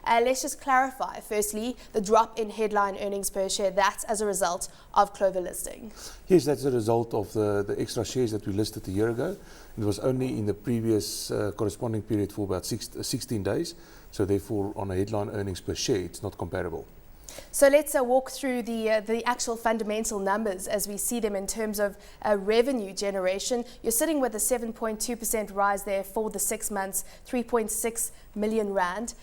Let's just clarify, firstly, the drop in headline earnings per share, that's as a result of Clover listing. Yes, that's a result of the extra shares that we listed a year ago. It was only in the previous corresponding period for about 16 days. So therefore, on a headline earnings per share, it's not comparable. So let's walk through the actual fundamental numbers as we see them in terms of revenue generation. You're sitting with a 7.2% rise there for the 6 months, 3.6 billion rand.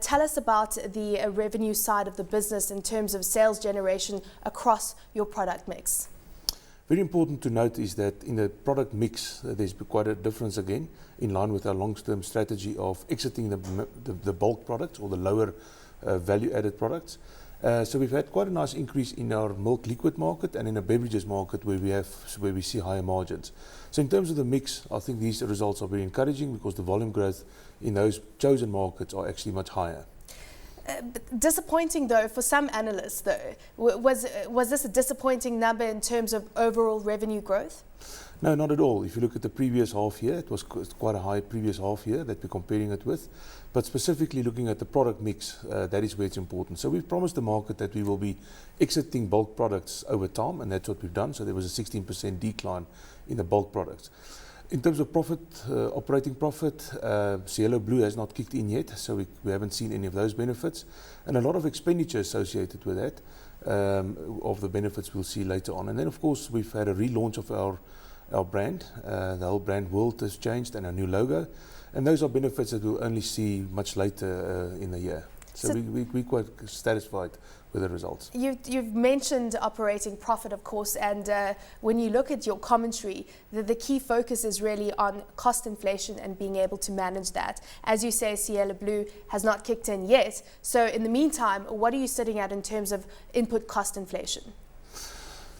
Tell us about the revenue side of the business in terms of sales generation across your product mix. Very important to note is that in the product mix, there's quite a difference again, in line with our long-term strategy of exiting the bulk products or the lower value-added products. So we've had quite a nice increase in our milk liquid market and in a beverages market where we see higher margins. So in terms of the mix, I think these results are very encouraging because the volume growth in those chosen markets are actually much higher. Disappointing though for some analysts though. Was this a disappointing number in terms of overall revenue growth? No, not at all. If you look at the previous half year, it was quite a high previous half year that we're comparing it with. But specifically looking at the product mix, that is where it's important. So we've promised the market that we will be exiting bulk products over time, and that's what we've done. So there was a 16% decline in the bulk products. In terms of profit, operating profit, Cielo Blue has not kicked in yet, so we haven't seen any of those benefits. And a lot of expenditure associated with that, of the benefits we'll see later on. And then of course we've had a relaunch of our brand. The whole brand world has changed and a new logo. And those are benefits that we'll only see much later in the year. So we're quite satisfied with the results. You've mentioned operating profit, of course, and when you look at your commentary, the key focus is really on cost inflation and being able to manage that. As you say, Cielo Blue has not kicked in yet. So in the meantime, what are you sitting at in terms of input cost inflation?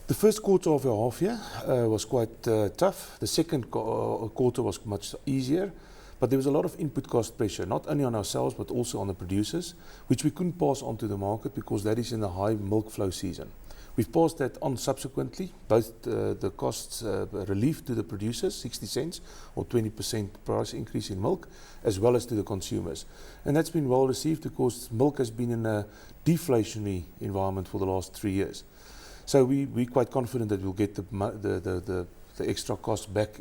The first quarter of our half year was quite tough. The second quarter was much easier. But there was a lot of input cost pressure, not only on ourselves, but also on the producers, which we couldn't pass on to the market because that is in the high milk flow season. We've passed that on subsequently, both the costs relief to the producers, 60 cents or 20% price increase in milk, as well as to the consumers. And that's been well received because milk has been in a deflationary environment for the last 3 years. So we're quite confident that we'll get the extra cost back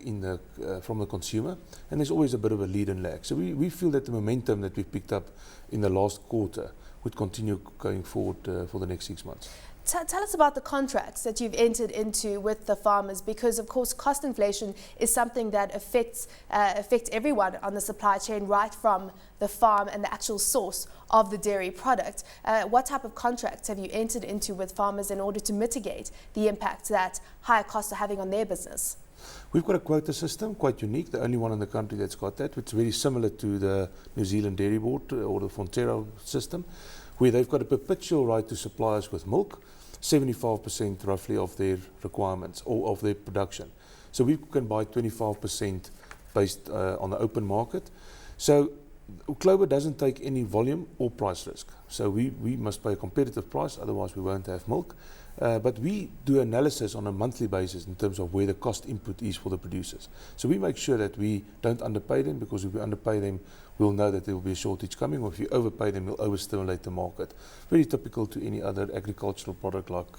from the consumer, and there's always a bit of a lead and lag. So we feel that the momentum that we've picked up in the last quarter would continue going forward for the next 6 months. Tell us about the contracts that you've entered into with the farmers, because of course cost inflation is something that affects everyone on the supply chain, right from the farm and the actual source of the dairy product. What type of contracts have you entered into with farmers in order to mitigate the impact that higher costs are having on their business? We've got a quota system, quite unique, the only one in the country that's got that, which is very similar to the New Zealand Dairy Board or the Fonterra system, where they've got a perpetual right to supply us with milk, 75% roughly of their requirements or of their production. So we can buy 25% based on the open market. So Clover doesn't take any volume or price risk. So we must pay a competitive price, otherwise we won't have milk. But we do analysis on a monthly basis in terms of where the cost input is for the producers. So we make sure that we don't underpay them, because if we underpay them, we'll know that there will be a shortage coming, or if you overpay them, you'll overstimulate the market. Very typical to any other agricultural product like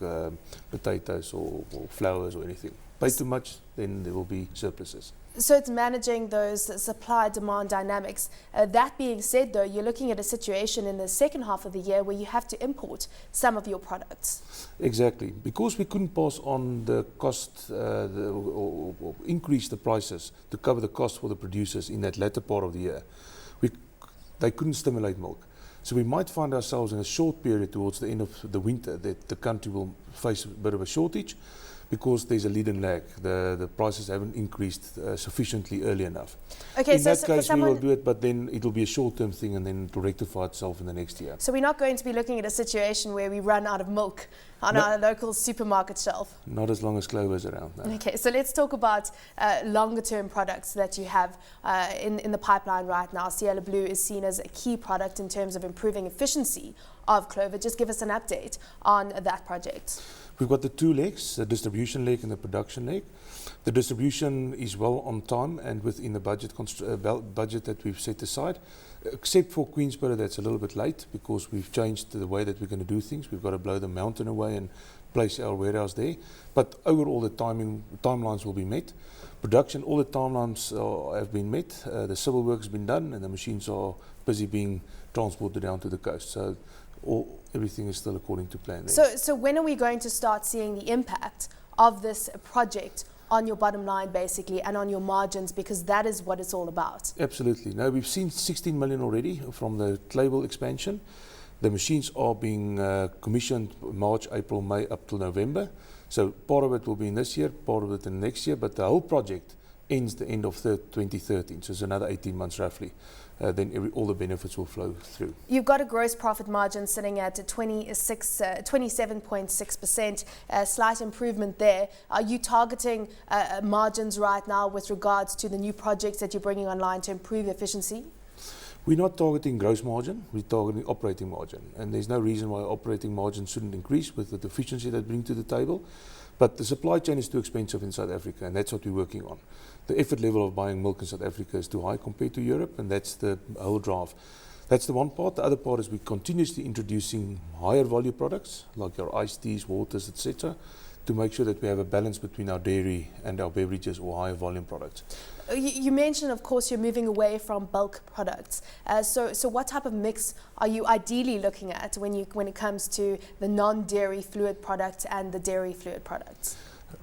potatoes or flowers or anything. Pay too much, then there will be surpluses. So it's managing those supply-demand dynamics. That being said, though, you're looking at a situation in the second half of the year where you have to import some of your products. Exactly. Because we couldn't pass on the cost or increase the prices to cover the cost for the producers in that latter part of the year, they couldn't stimulate milk. So we might find ourselves in a short period towards the end of the winter that the country will face a bit of a shortage, because there's a lead and lag. The prices haven't increased sufficiently early enough. Okay, in that case, we will do it, but then it will be a short-term thing, and then it will rectify itself in the next year. So we're not going to be looking at a situation where we run out of milk on our local supermarket shelf? Not as long as Clover's around, no. Okay, so let's talk about longer-term products that you have in the pipeline right now. Cielo Blue is seen as a key product in terms of improving efficiency of Clover. Just give us an update on that project. We've got the two legs, the distribution leg and the production leg. The distribution is well on time and within the budget that we've set aside, except for Queensborough, that's a little bit late because we've changed the way that we're going to do things. We've got to blow the mountain away and place our warehouse there. But overall, the timelines will be met. Production, all the timelines have been met. The civil work has been done and the machines are busy being transported down to the coast. So everything is still according to plan there. So when are we going to start seeing the impact of this project on your bottom line basically and on your margins, because that is what it's all about? Absolutely. No, we've seen 16 million already from the Clover expansion. The machines are being commissioned March, April, May up till November. So part of it will be in this year, part of it in next year, but the whole project ends the end of 2013, so it's another 18 months roughly. Then all the benefits will flow through. You've got a gross profit margin sitting at 27.6%, a slight improvement there. Are you targeting margins right now with regards to the new projects that you're bringing online to improve efficiency? We're not targeting gross margin, we're targeting operating margin. And there's no reason why operating margin shouldn't increase with the efficiency that we bring to the table. But the supply chain is too expensive in South Africa, and that's what we're working on. The effort level of buying milk in South Africa is too high compared to Europe, and that's the whole drive. That's the one part. The other part is we're continuously introducing higher value products, like our iced teas, waters, etc., to make sure that we have a balance between our dairy and our beverages or higher volume products. You mentioned, of course, you're moving away from bulk products. So what type of mix are you ideally looking at when it comes to the non-dairy fluid products and the dairy fluid products?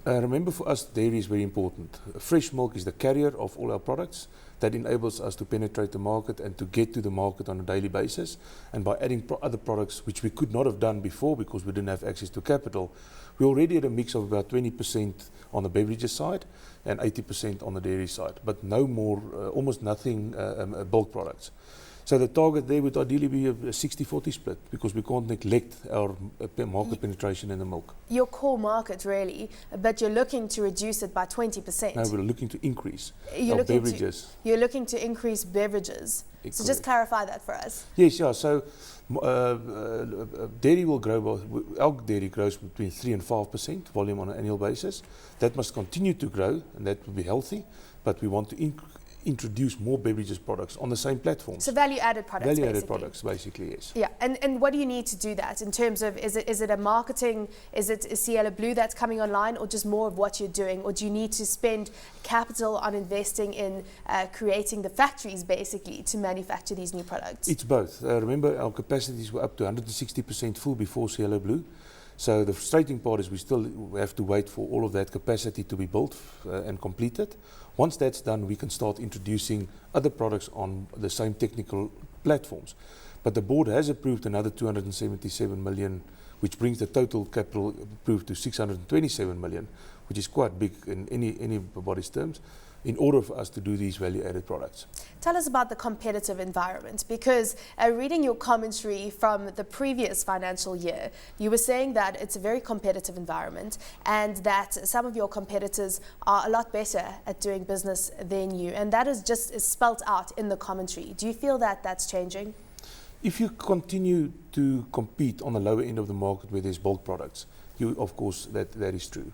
Remember, for us, dairy is very important. Fresh milk is the carrier of all our products. That enables us to penetrate the market and to get to the market on a daily basis. And by adding other products, which we could not have done before because we didn't have access to capital, we already had a mix of about 20% on the beverages side and 80% on the dairy side, but no more, almost nothing bulk products. So the target there would ideally be a 60-40 split, because we can't neglect our market penetration in the milk. Your core market, really, but you're looking to reduce it by 20%. No, we're looking to increase our beverages. You're looking to increase beverages. So just clarify that for us. Yes, yeah. So dairy will grow, our dairy grows between 3 and 5% volume on an annual basis. That must continue to grow, and that will be healthy, but we want to introduce more beverages products on the same platform. So value-added products, Value-added products, basically, yes. Yeah, and what do you need to do that in terms of, is it a marketing, is it Cielo Blue that's coming online, or just more of what you're doing? Or do you need to spend capital on investing in creating the factories, basically, to manufacture these new products? It's both. Remember, our capacities were up to 160% full before Cielo Blue. So the frustrating part is we still have to wait for all of that capacity to be built and completed. Once that's done, we can start introducing other products on the same technical platforms. But the board has approved another 277 million, which brings the total capital approved to 627 million, which is quite big in anybody's terms, in order for us to do these value-added products. Tell us about the competitive environment, because reading your commentary from the previous financial year, you were saying that it's a very competitive environment and that some of your competitors are a lot better at doing business than you, and that is just spelt out in the commentary. Do you feel that that's changing? If you continue to compete on the lower end of the market where there's bulk products, of course that is true.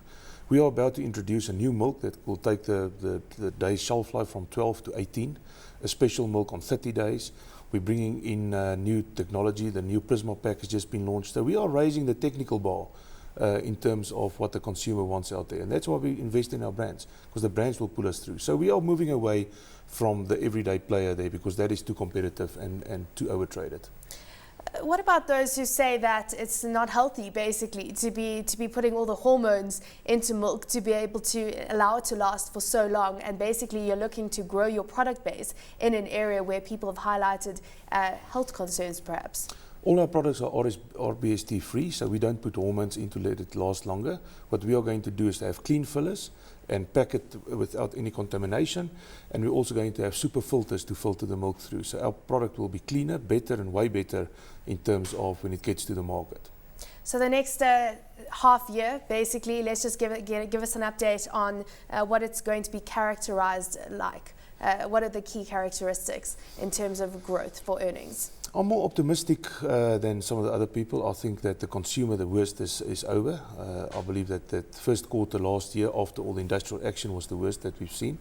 We are about to introduce a new milk that will take the day's shelf life from 12 to 18, a special milk on 30 days. We're bringing in new technology, the new Prisma pack has just been launched. So we are raising the technical bar in terms of what the consumer wants out there. And that's why we invest in our brands, because the brands will pull us through. So we are moving away from the everyday player there, because that is too competitive and too overtraded. What about those who say that it's not healthy, basically, to be putting all the hormones into milk to be able to allow it to last for so long, and basically you're looking to grow your product base in an area where people have highlighted health concerns, perhaps? All our products are RBST free, so we don't put hormones in to let it last longer. What we are going to do is to have clean fillers and pack it without any contamination, and we're also going to have super filters to filter the milk through. So our product will be cleaner, better, and way better in terms of when it gets to the market. So the next half year, basically, let's just give us an update on what it's going to be characterized like. what are the key characteristics in terms of growth for earnings? I'm more optimistic than some of the other people. I think that the consumer, the worst is over. I believe that first quarter last year, after all the industrial action, was the worst that we've seen.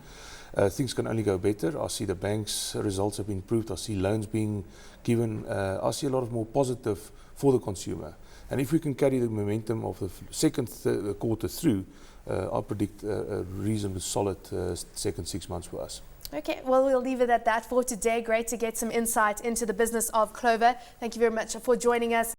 Things can only go better. I see the bank's results have improved. I see loans being given. I see a lot of more positive for the consumer. And if we can carry the momentum of the second quarter through, I predict a reasonably solid second 6 months for us. Okay, well, we'll leave it at that for today. Great to get some insight into the business of Clover. Thank you very much for joining us.